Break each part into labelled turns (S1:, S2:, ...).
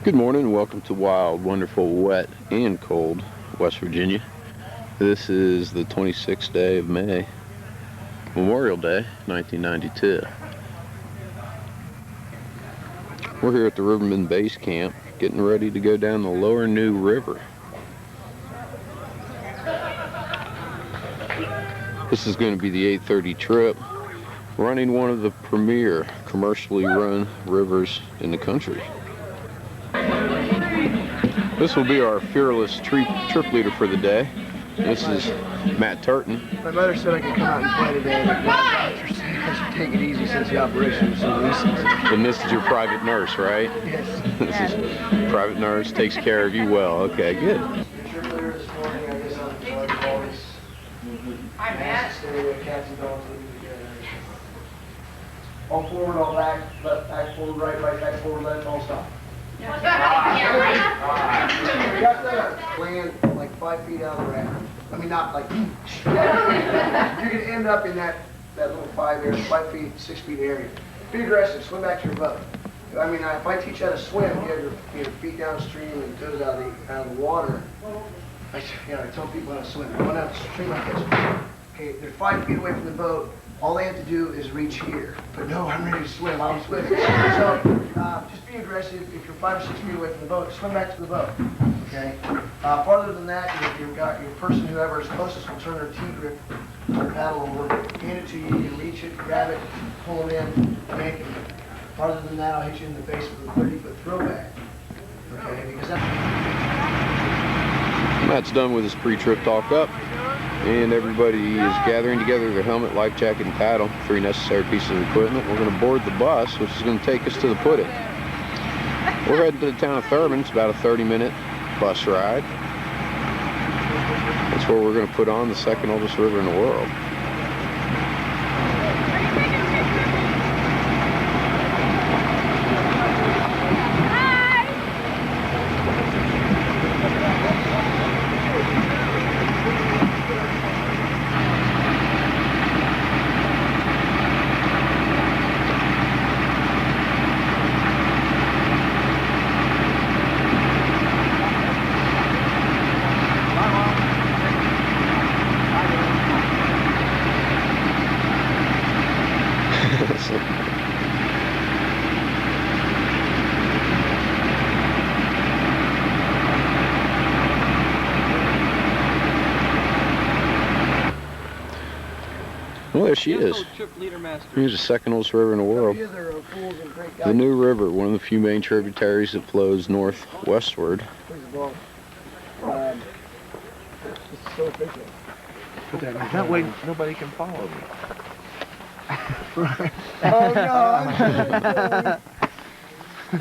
S1: Good morning and welcome to wild, wonderful, wet, and cold West Virginia. This is the 26th day of May, Memorial Day, 1992. We're here at the Riverman Base Camp, getting ready to go down the Lower New River. This is going to be the 8:30 trip, running one of the premier commercially run rivers in the country. This will be our fearless trip leader for the day. This is Matt Turton.
S2: My mother said I could come out and play today, but I should take it easy since the operation was so recent.
S1: And this is your private nurse, right?
S2: Yes.
S1: This is private nurse, takes care of you well. Okay, good.
S2: Hi, Matt. All forward, all back, left, back, forward, right, right, back, forward, left, all stop. You got to land like 5 feet out of the raft. I mean, not like, you're going to end up in that little 5 feet, 6 feet area. Be aggressive, swim back to your boat. I mean, if I teach you how to swim, you have your feet downstream and toes out of the water. I tell people how to swim. Going out the stream like this. Okay, they're 5 feet away from the boat. All they have to do is reach here. But no, I'm ready to swim. I'm swimming. So just be aggressive. If you're 5 or 6 feet away from the boat, swim back to the boat. Okay. Farther than that, if you've got your person, whoever is closest, will turn their T-grip or paddle over, hand it to you. You can reach it, grab it, pull it in, make it. Farther than that, I'll hit you in the face with a 30-foot throwback. Okay, because that's.
S1: Matt's done with his pre-trip talk up, and everybody is gathering together their helmet, life jacket, and paddle, 3 necessary pieces of equipment. We're going to board the bus, which is going to take us to the pudding. We're heading to the town of Thurman. It's about a 30-minute bus ride. That's where we're going to put on the second oldest river in the world. Well, there she is. Here's the second oldest river in the world. The New River, one of the few main tributaries that flows northwestward.
S3: That way nobody can follow me.
S2: Oh, no.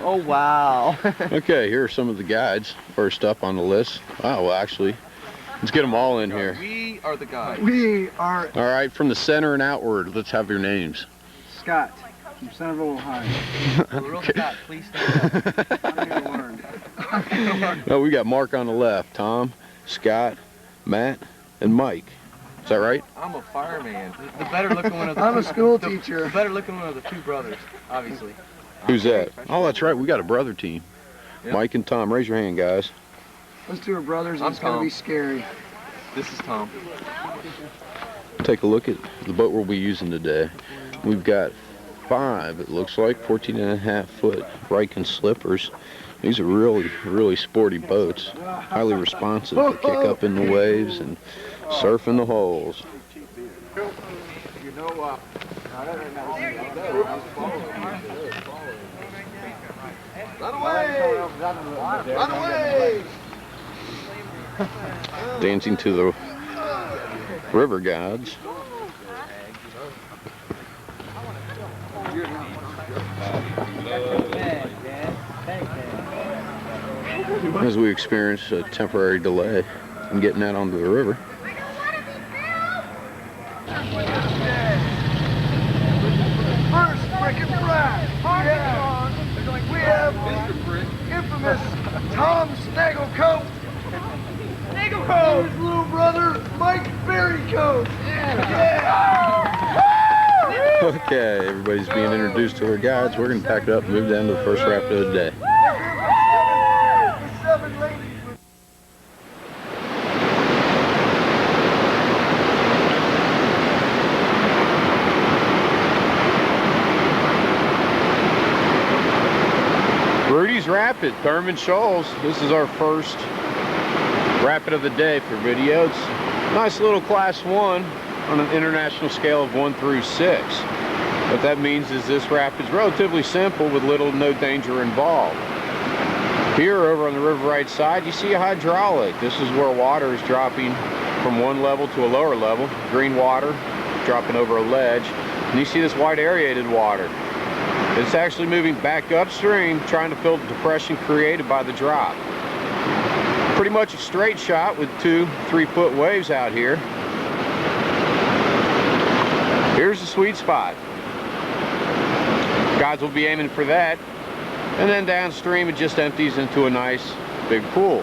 S3: Oh, wow.
S1: Okay, here are some of the guides. First up on the list. Wow, well, actually, let's get them all in here.
S3: We are the guys.
S2: We are
S1: All right, from the center and outward, let's have your names.
S2: Scott from Centerville, Ohio.
S3: Real Scott, please stand up.
S2: I'm here to learn.
S1: No, we got Mark on the left, Tom, Scott, Matt, and Mike. Is that right?
S3: I'm a fireman. The better looking one of the
S2: I'm
S3: two,
S2: a school teacher.
S3: The better looking one of the 2 brothers, obviously.
S1: Who's that? Oh, that's right. We got a brother team.
S3: Yep.
S1: Mike and Tom. Raise your hand, guys.
S2: Those 2 are brothers, and
S3: I'm
S2: it's going to
S3: Tom.
S2: be scary.
S3: This is Tom.
S1: Take a look at the boat we'll be using today. We've got 5, it looks like, 14.5-foot Riken slippers. These are really, really sporty boats. Highly responsive. They kick up in the waves and surf in the holes.
S3: Run away! Run away!
S1: Dancing to the river gods. As we experience a temporary delay in getting out onto the river.
S2: First freaking prize. We have infamous Tom Snagglecoat. His little brother, Mike Berrycoat.
S1: Okay, everybody's being introduced to our guides. We're going to pack it up and move down to the first rapid of the day. Rapid, Thurman Shoals. This is our first rapid of the day for video. It's a nice little class 1 on an international scale of 1 through 6. What that means is this rapid's relatively simple with little to no danger involved. Here over on the River White side, you see a hydraulic. This is where water is dropping from one level to a lower level. Green water dropping over a ledge. And you see this white aerated water. It's actually moving back upstream, trying to fill the depression created by the drop. Pretty much a straight shot with 2-3 foot waves out here. Here's the sweet spot. Guys will be aiming for that. And then downstream it just empties into a nice big pool.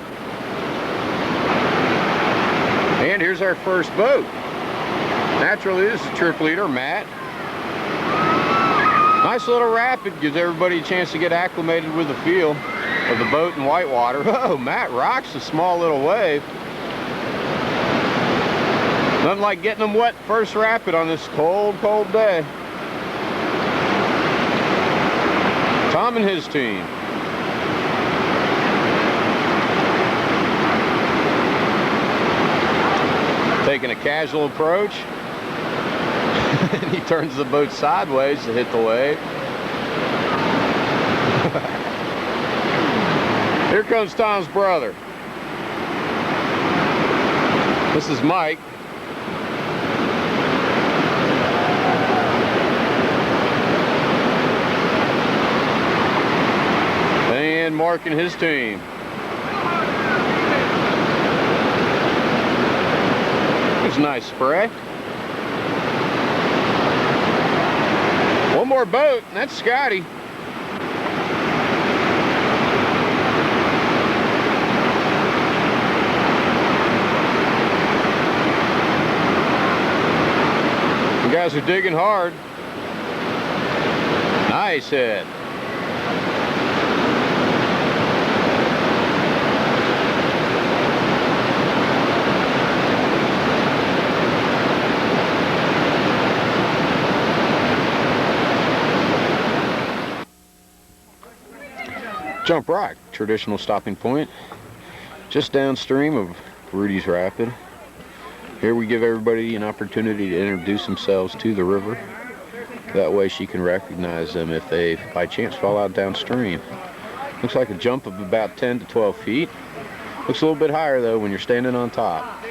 S1: And here's our first boat. Naturally, this is a trip leader, Matt. Nice little rapid, gives everybody a chance to get acclimated with the feel of the boat in whitewater. Oh, Matt rocks a small little wave. Nothing like getting them wet first rapid on this cold, cold day. Tom and his team. Taking a casual approach. And he turns the boat sideways to hit the wave. Here comes Tom's brother. This is Mike. And Mark and his team. There's a nice spray. One more boat, and that's Scotty. You guys are digging hard. Nice hit. Jump Rock, traditional stopping point, just downstream of Rudys Rapid. Here we give everybody an opportunity to introduce themselves to the river. That way she can recognize them if they, by chance, fall out downstream. Looks like a jump of about 10 to 12 feet. Looks a little bit higher though when you're standing on top.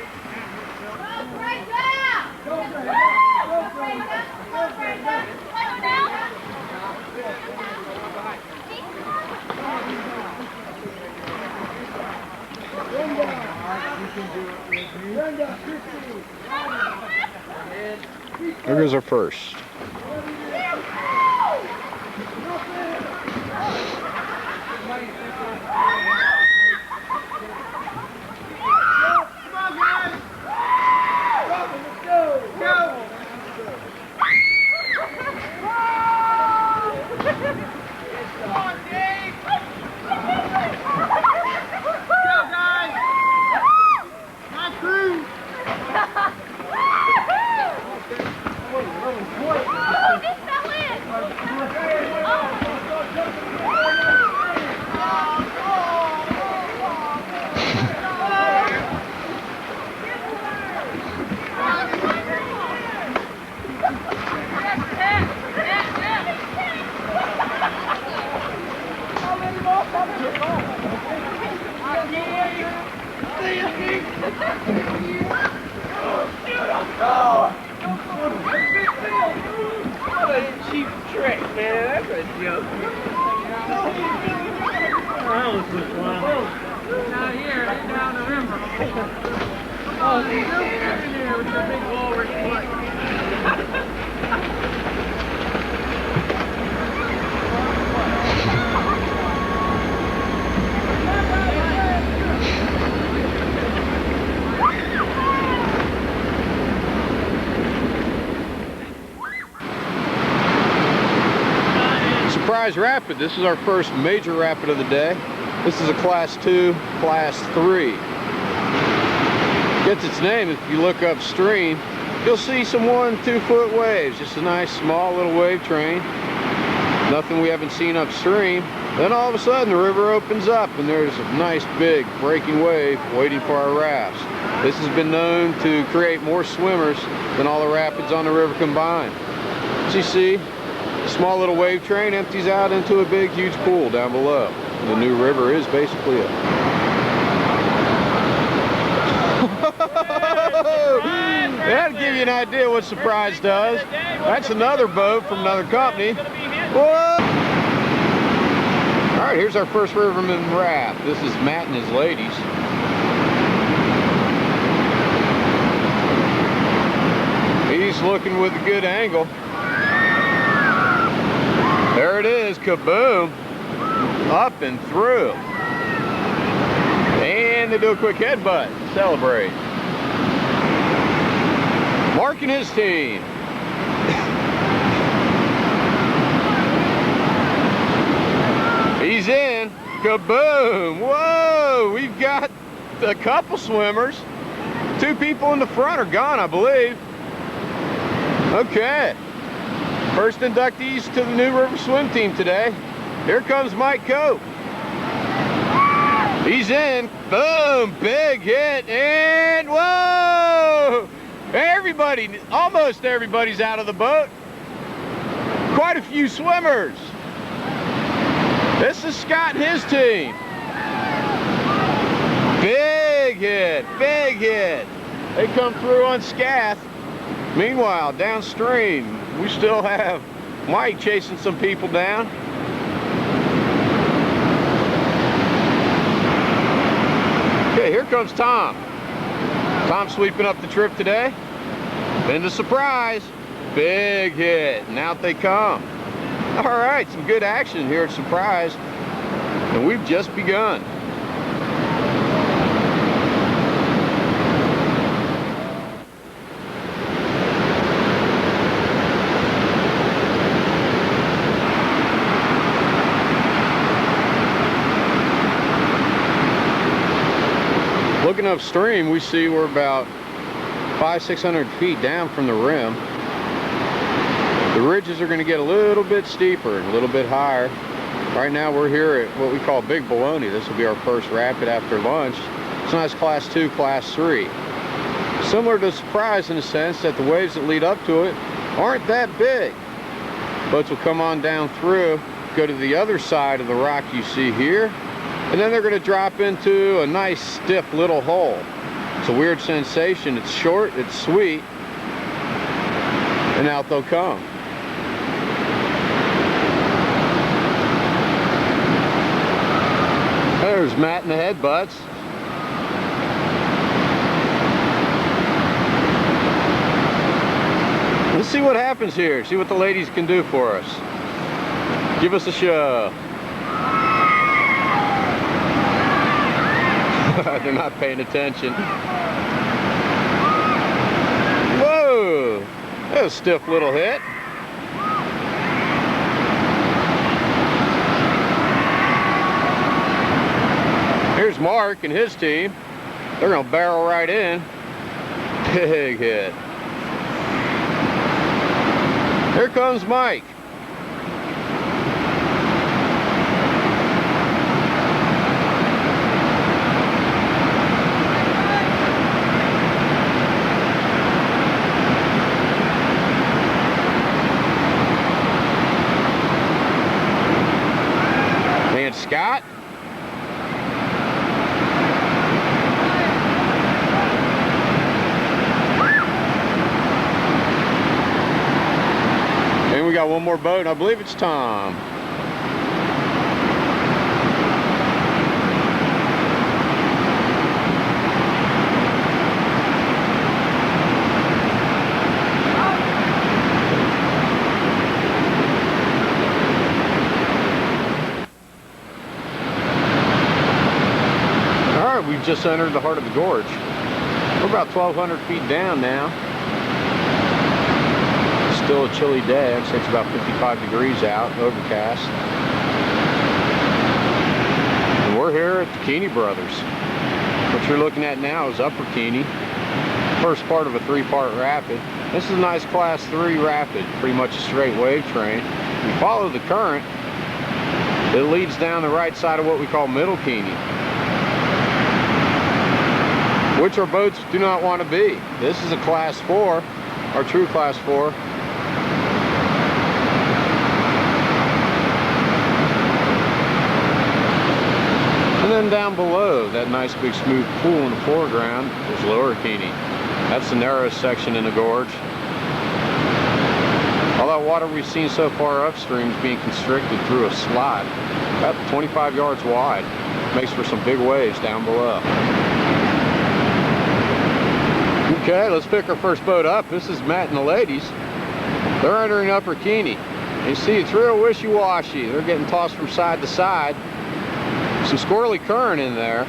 S1: There goes our first.
S4: Cheap trick, man. That's a joke. Not here, it's down the river. Oh, he's in there with the big walrus foot.
S1: Surprise rapid. This is our first major rapid of the day. This is a class 2, class 3. Gets its name if you look upstream. You'll see some 1-2 foot waves. Just a nice small little wave train Nothing we haven't seen upstream. Then all of a sudden the river opens up and there's a nice big breaking wave waiting for our rafts. This has been known to create more swimmers than all the rapids on the river combined. As you see, a small little wave train empties out into a big huge pool down below. The new river is basically a that'll give you an idea what Surprise does. That's another boat from another company. Whoa! All right, here's our first riverman raft. This is Matt and his ladies. He's looking with a good angle. There it is, kaboom, up and through. And they do a quick headbutt, celebrate. Mark and his team. He's in, kaboom, whoa, we've got a couple swimmers. 2 people in the front are gone, I believe. Okay, first inductees to the new river swim team today. Here comes Mike Cope. He's in, boom, big hit, and whoa! Everybody, almost everybody's out of the boat. Quite a few swimmers. This is Scott and his team. Big hit, big hit. They come through unscathed. Meanwhile, downstream, we still have Mike chasing some people down. Okay, here comes Tom. Tom sweeping up the trip today. Been the Surprise. Big hit, and out they come. All right, some good action here at Surprise, and we've just begun. Looking upstream, we see we're about 500-600 feet down from the rim. The ridges are going to get a little bit steeper and a little bit higher. Right now we're here at what we call Bigbologna. This will be our first rapid after lunch. It's a nice class 2, class 3. Similar to Surprise in the sense that the waves that lead up to it aren't that big. Boats will come on down through, go to the other side of the rock you see here, and then they're going to drop into a nice stiff little hole. It's a weird sensation. It's short, it's sweet, and out they'll come. There's Matt and the headbutts. Let's see what happens here. See what the ladies can do for us. Give us a show. They're not paying attention. Whoa! That was a stiff little hit. Here's Mark and his team. They're gonna barrel right in. Big hit. Here comes Mike. And Scott. And we got one more boat, and I believe it's Tom. All right, we've just entered the heart of the gorge. We're about 1,200 feet down now. Still a chilly day. I'd say it's about 55 degrees out, overcast. And we're here at Bikini Brothers. What you're looking at now is Upper Bikini, first part of a 3-part rapid. This is a nice class 3 rapid, pretty much a straight wave train. we follow the current, it leads down the right side of what we call Middle Bikini, which our boats do not want to be. This is a class 4, our true class 4. And then down below, that nice big smooth pool in the foreground is Lower Bikini. That's the narrowest section in the gorge. All that water we've seen so far upstream is being constricted through a slot about 25 yards wide. Makes for some big waves down below. Okay, let's pick our first boat up. This is Matt and the ladies. They're entering Upper Bikini. You see, it's real wishy-washy. They're getting tossed from side to side. Some squirrely current in there.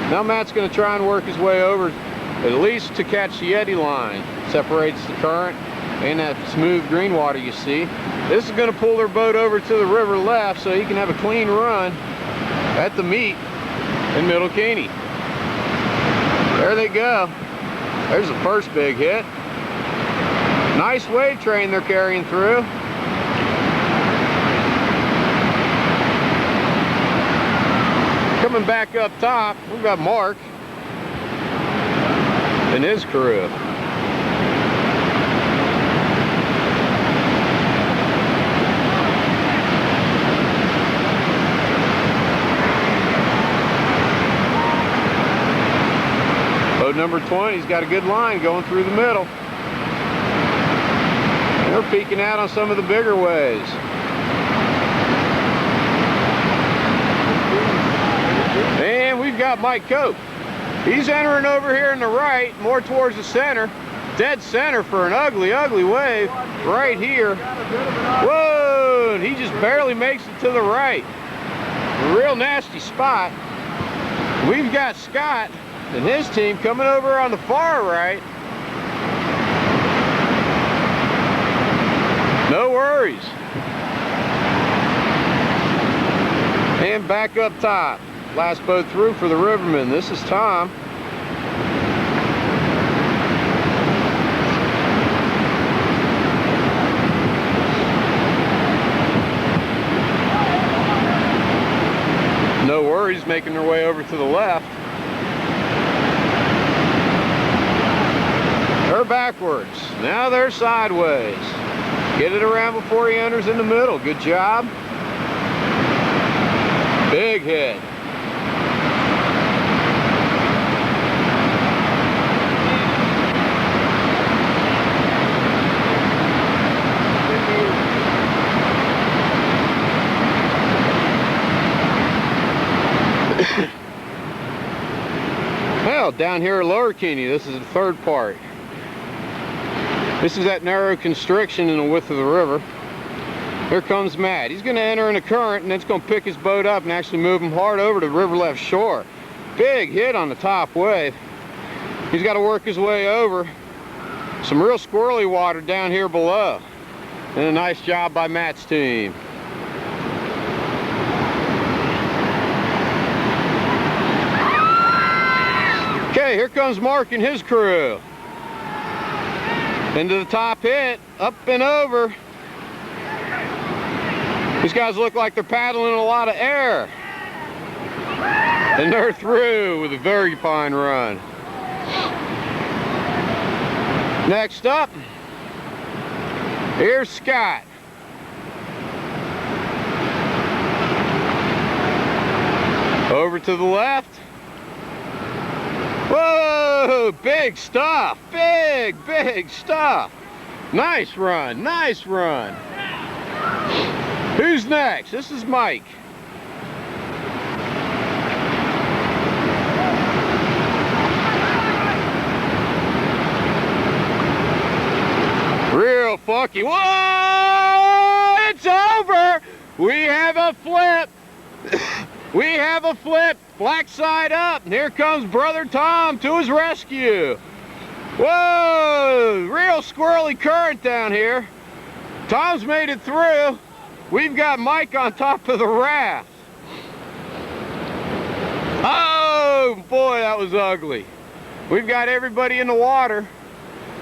S1: Now Matt's going to try and work his way over at least to catch the eddy line. Separates the current and that smooth green water you see. This is going to pull their boat over to the river left so he can have a clean run at the meet in Middle Bikini. There they go. There's the first big hit. Nice wave train they're carrying through. Coming back up top, we've got Mark and his crew. Boat number 20's got a good line going through the middle. And they're peeking out on some of the bigger waves. And we've got Mike Cope. He's entering over here in the right, more towards the center. Dead center for an ugly, ugly wave right here. Whoa, and he just barely makes it to the right. A real nasty spot. We've got Scott and his team coming over on the far right. No worries. And back up top. Last boat through for the Rivermen. This is Tom. No worries, making their way over to the left. They're backwards. Now they're sideways. Get it around before he enters in the middle. Good job. Big hit. Well, down here at Lower Bikini, this is the third part. This is that narrow constriction in the width of the river. Here comes Matt. He's going to enter in a current and it's going to pick his boat up and actually move him hard over to the river left shore. Big hit on the top wave. He's got to work his way over. Some real squirrely water down here below. And a nice job by Matt's team. Okay, here comes Mark and his crew. Into the top hit, up and over. These guys look like they're paddling a lot of air. And they're through with a very fine run. Next up, here's Scott. Over to the left. Whoa, big stuff, big stuff. Nice run, nice run. Who's next? This is Mike. Real funky. Whoa, it's over. We have a flip. We have a flip. Black side up, and here comes Brother Tom to his rescue. Whoa, real squirrely current down here. Tom's made it through. We've got Mike on top of the raft. Oh, boy, that was ugly. We've got everybody in the water.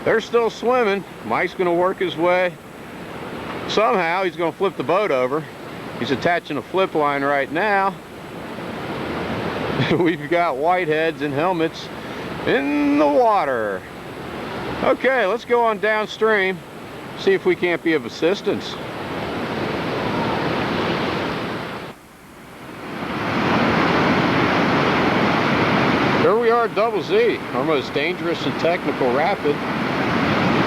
S1: They're still swimming. Mike's going to work his way Somehow he's going to flip the boat over. He's attaching a flip line right now. We've got whiteheads and helmets in the water. Okay, let's go on downstream, see if we can't be of assistance. Here we are at Double Z, our most dangerous and technical rapid.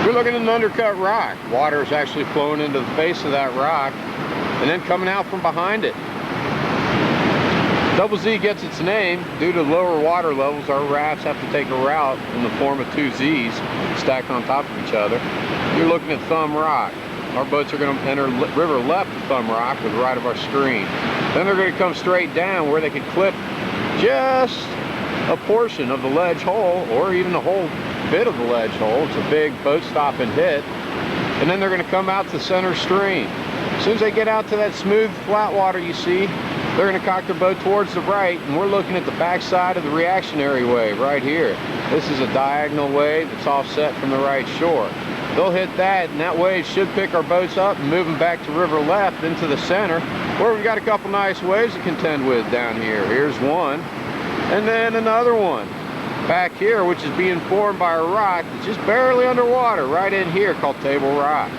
S1: We're looking at an undercut rock. Water is actually flowing into the face of that rock and then coming out from behind it. Double Z gets its name due to lower water levels. Our rafts have to take a route in the form of two Z's stacked on top of each other. You're looking at Thumb Rock. Our boats are going to enter river left of Thumb Rock with the right of our screen. Then they're going to come straight down where they can clip just a portion of the ledge hole, or even the whole bit of the ledge hole. It's a big boat stop and hit. And then they're going to come out to center stream. As soon as they get out to that smooth flat water you see, they're going to cock their boat towards the right, and we're looking at the back side of the reactionary wave right here. This is a diagonal wave that's offset from the right shore. They'll hit that, and that wave should pick our boats up and move them back to river left into the center, where we've got a couple nice waves to contend with down here. Here's one, and then another one back here, which is being formed by a rock that's just barely underwater right in here called Table Rock.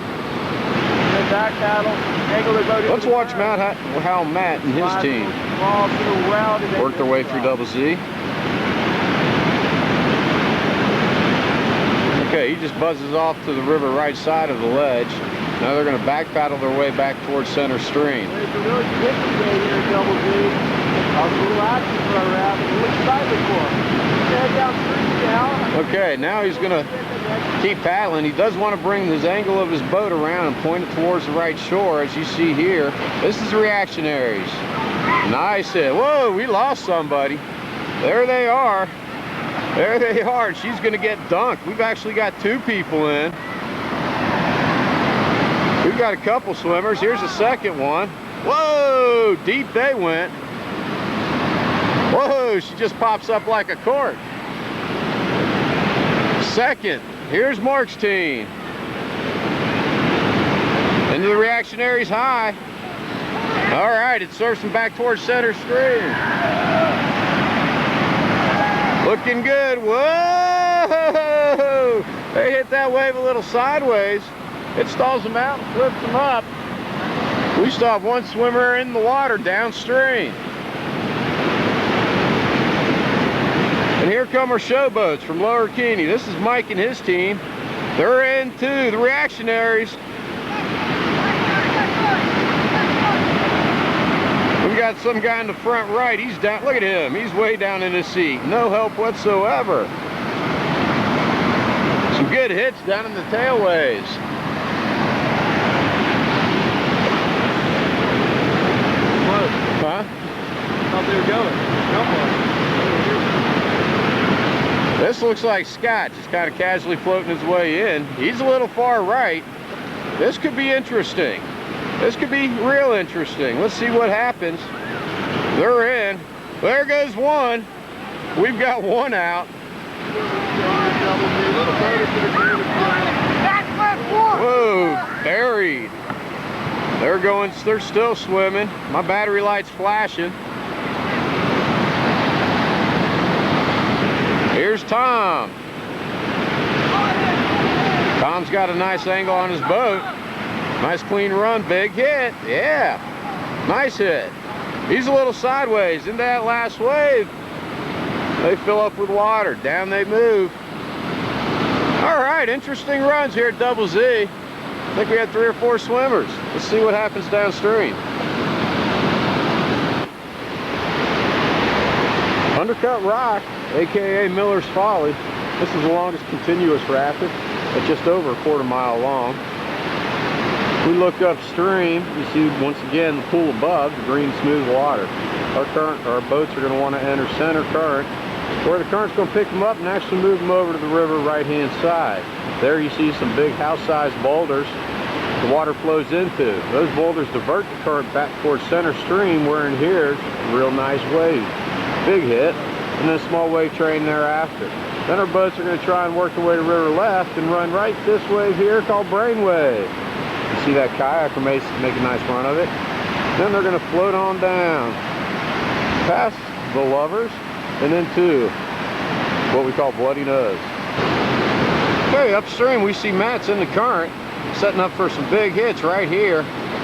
S1: Let's watch how Matt and his team work their way through Double Z. Okay, he just buzzes off to the river right side of the ledge. Now they're going to back paddle their way back towards center stream. Okay, now he's going to keep paddling. He does want to bring his angle of his boat around and point it towards the right shore, as you see here. This is the reactionaries. Nice hit. Whoa, we lost somebody. There they are. There they are. She's going to get dunked. We've actually got two people in. We've got a couple swimmers. Here's the second one. Whoa, deep they went. Whoa, she just pops up like a cork. Second, here's Mark's team. Into the reactionaries high. All right, it surfs them back towards center stream. Looking good. Whoa! They hit that wave a little sideways. It stalls them out and flips them up. We still have one swimmer in the water downstream. And here come our showboats from Lower Keeney. This is Mike and his team. They're in too, the reactionaries. We got some guy in the front right. He's down. Look at him. He's way down in his seat. No help whatsoever. Some good hits down in the tailways. Huh?
S3: Thought they were going.
S1: This looks like Scott, just kind of casually floating his way in. He's a little far right. This could be interesting. This could be real interesting. Let's see what happens. They're in. There goes one. We've got one out. Whoa, buried. They're still swimming. My battery light's flashing. Here's Tom. Tom's got a nice angle on his boat. Nice clean run, big hit. Yeah, nice hit. He's a little sideways into that last wave. They fill up with water. Down they move. All right, interesting runs here at Double Z. I think we had 3 or 4 swimmers. Let's see what happens downstream. Undercut Rock, aka Miller's Folly. This is the longest continuous rapid at just over a quarter mile long. We look upstream, you see once again the pool above, the green smooth water. Our boats are going to want to enter center current, where the current's going to pick them up and actually move them over to the river right hand side. There you see some big house-sized boulders the water flows into. Those boulders divert the current back towards center stream, where in here is a real nice wave. Big hit, and then a small wave train thereafter. Then our boats are going to try and work their way to river left and run right this wave here called Brainwave. You See that kayaker make a nice run of it. Then they're going to float on down past the Lovers and into what we call Bloody Nose. Okay, upstream we see Matt's in the current, setting up for some big hits right here.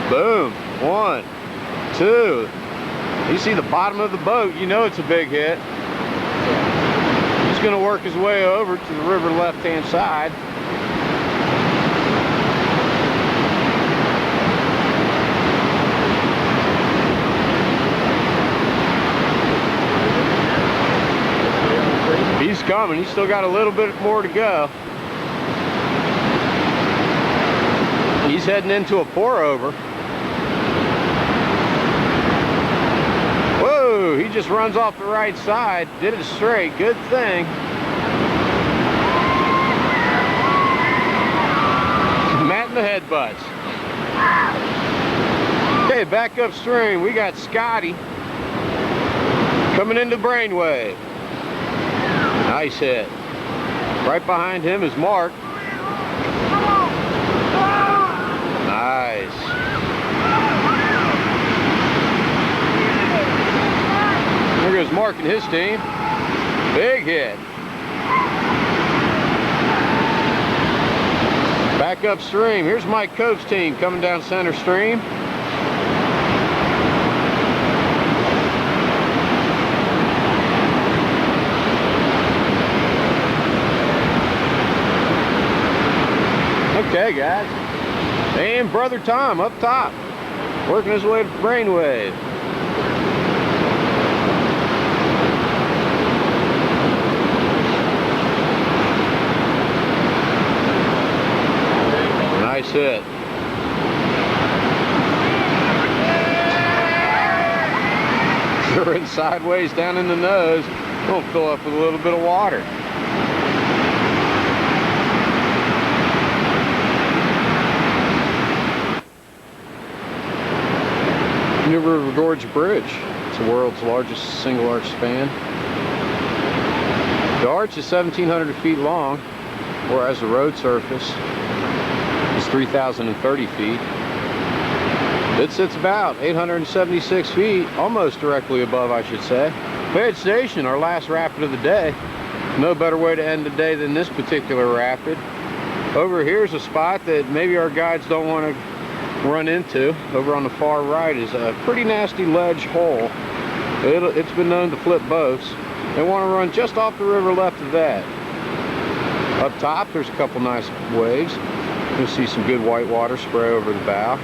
S1: Boom. 1, 2. You see the bottom of the boat, you know it's a big hit. He's going to work his way over to the river left-hand side. He's coming. He's still got a little bit more to go. He's heading into a pour over. Whoa, he just runs off the right side. Did it straight. Good thing. Matt in the headbutts. Okay, back upstream, we got Scotty coming into Brainwave. Nice hit. Right behind him is Mark. Nice. There goes Mark and his team. Big hit. Back upstream. Here's Mike Cope's team coming down center stream. Okay, guys. And Brother Tom up top, working his way to Brainwave. Nice hit. They're in sideways down in the nose. We'll fill up with a little bit of water. New River Gorge Bridge. It's the world's largest single arch span. The arch is 1,700 feet long, whereas the road surface is 3,030 feet. It sits about 876 feet, almost directly above, I should say, Fayette Station, our last rapid of the day. No better way to end the day than this particular rapid. Over here's a spot that maybe our guides don't want to run into. Over on the far right is a pretty nasty ledge hole. It's been known to flip boats. They want to run just off the river left of that. Up top there's a couple nice waves. You'll see some good white water spray over the bow.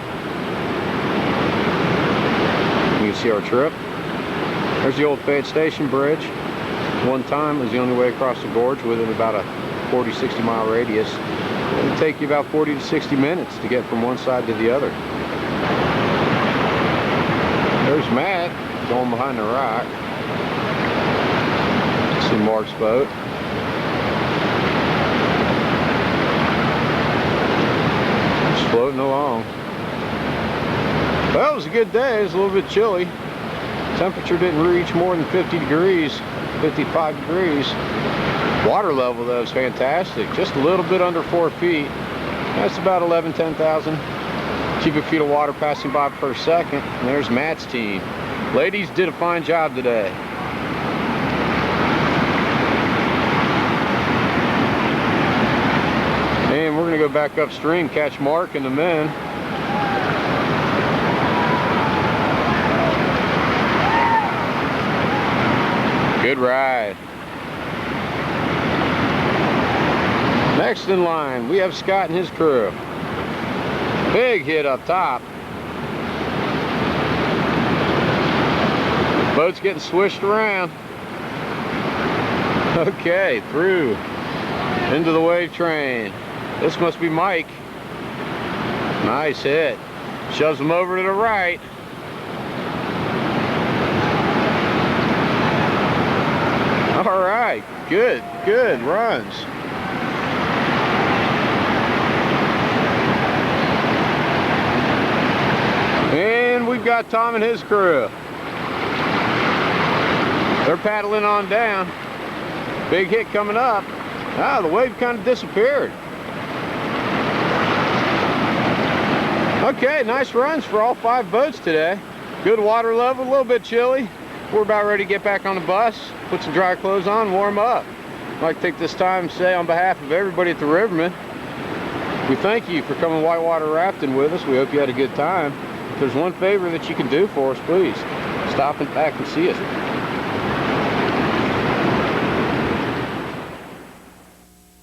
S1: You can see our trip. There's the old Fayette Station Bridge. One time it was the only way across the gorge within about a 40-60 mile radius. It would take you about 40 to 60 minutes to get from one side to the other. There's Matt going behind the rock. See Mark's boat. Just floating along. Well, it was a good day. It was a little bit chilly. Temperature didn't reach more than 50 degrees, 55 degrees. Water level though is fantastic, just a little bit under 4 feet. That's about 10,000 cubic feet of water passing by per second. And there's Matt's team. Ladies did a fine job today. And we're going to go back upstream, catch Mark and the men. Good ride. Next in line, we have Scott and his crew. Big hit up top. Boat's getting swished around. Okay, through into the wave train. This must be Mike. Nice hit. Shoves him over to the right. All right, good runs. And we've got Tom and his crew. They're paddling on down. Big hit coming up. Ah, the wave kind of disappeared. Okay, nice runs for all 5 boats today. Good water level, a little bit chilly. We're about ready to get back on the bus, put some dry clothes on, warm up. I'd like to take this time to say on behalf of everybody at the Riverman, we thank you for coming whitewater rafting with us. We hope you had a good time. If there's one favor that you can do for us, please stop and back and see us.